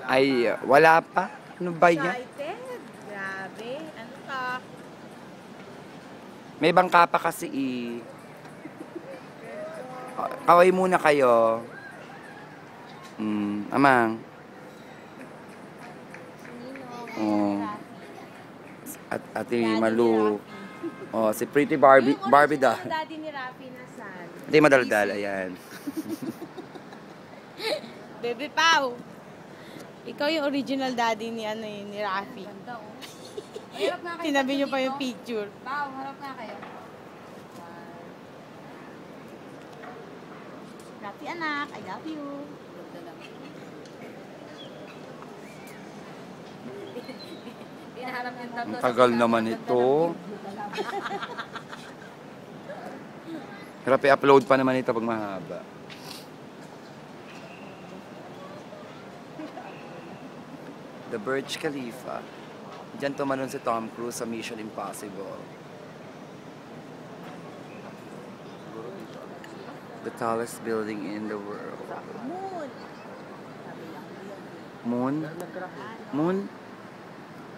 Ay, wala pa. Ano ba yan? Excited? Grabe. Ano ka? May bangka pa kasi Kaway muna kayo. Amang. Oh. At Ate Malu. Oh, si Pretty Barbie daw. Daddy ni Rafi nasan? Ate madaldal, ayan. Bebe Pau. Ikaw yung original daddy ni ni Rafi. Harap nga kayo. Tinabi niyo pa yung picture. Pao, harap nga kayo. Rafi anak, I love you. Pinaharap yung tatlo. Ang tagal naman ito. Hirap i-upload pa naman ito pag mahaba. The Burj Khalifa. Diyan tumalon si Tom Cruise sa Mission Impossible. The tallest building in the world. Moon. Moon? Moon?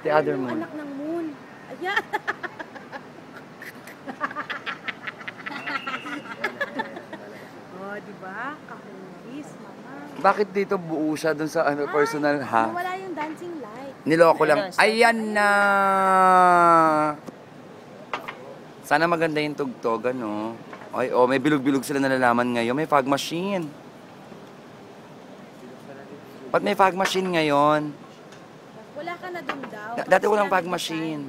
The other moon. Anak ng moon. Ayan. Oh, di ba? Kahulis, mama. Bakit dito buo siya dun sa personal ha? Nawala yung dancing light. Niloko lang. Ayan na! Sana maganda yung tugtog, ano? Ay, oh, may bilog-bilog sila nalalaman ngayon. May fog machine. Ba't may fog machine ngayon? Wala ka na dun daw. Dati walang fog machine.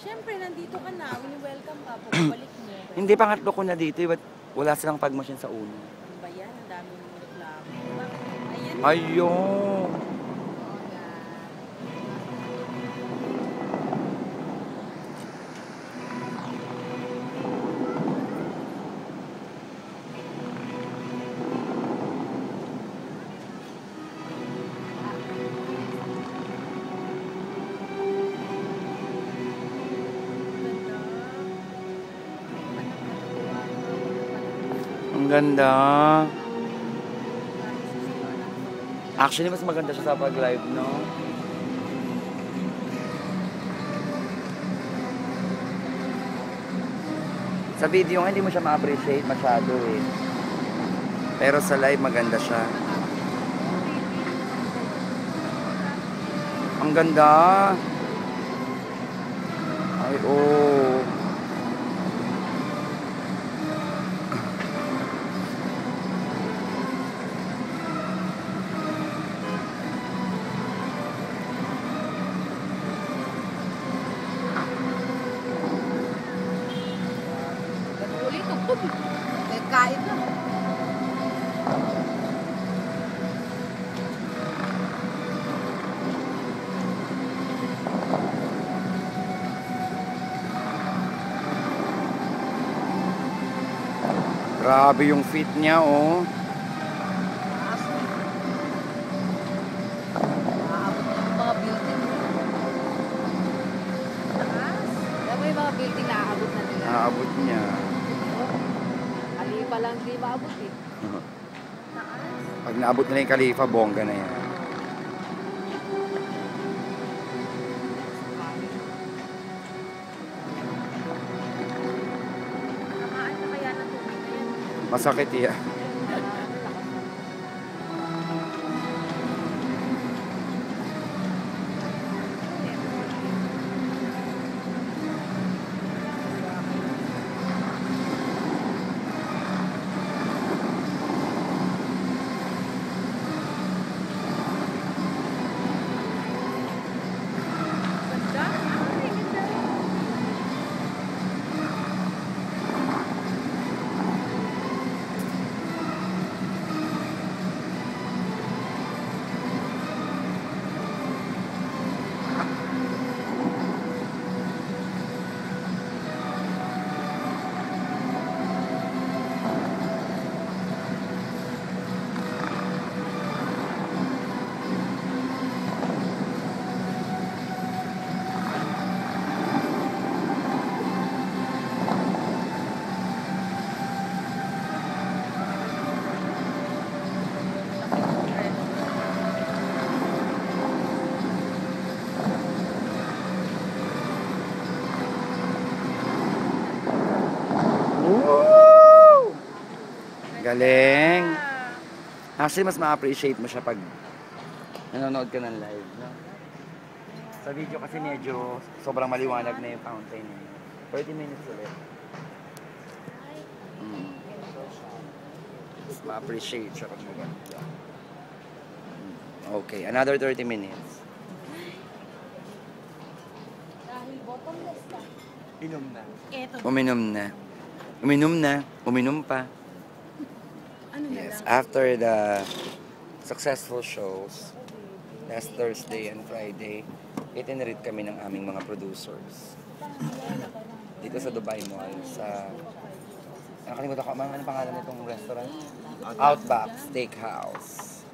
Siyempre, nandito ka na. Welcome ka. Pagkabalik mo. Hindi, pangatlo ko na dito. Ba't wala silang fog machine sa ulo? Ano ba yan? Ang dami mong reklamo. Diba? Ayan. Ayun! Ang ganda. Actually, mas maganda siya sa pag-live, no? Sa video nga, hindi mo siya ma-appreciate masyado eh. Pero sa live, maganda siya. Ang ganda. Ay, oh. Kain na. Grabe yung fit niya, oh. Mga building. Alam mo yung mga building na aabot na nila. Naabot niya. Ali pa lang di maabot eh. Pag naabot na yung Khalifa, bongga na yan. Nakaan na kaya ng tubig na yan. Masakit yan. Ganda? Ay, ganda. Galing. Actually, mas ma-appreciate mo siya pag nanonood ka ng live, no? Sa video kasi medyo sobrang maliwanag na yung fountain. 30 minutes ulit. Mas ma-appreciate siya pag maganda. Okay, another 30 minutes. Dahil bottomless ka. Inom na. Eto. Uminom na. Uminom na. Uminom pa. Ano na Yes, lang? after the successful shows, last Thursday and Friday, itinreat kami ng aming mga producers. Dito sa Dubai Mall, sa... Nakalimutan ko, ano pangalan nitong restaurant? Outback Steakhouse.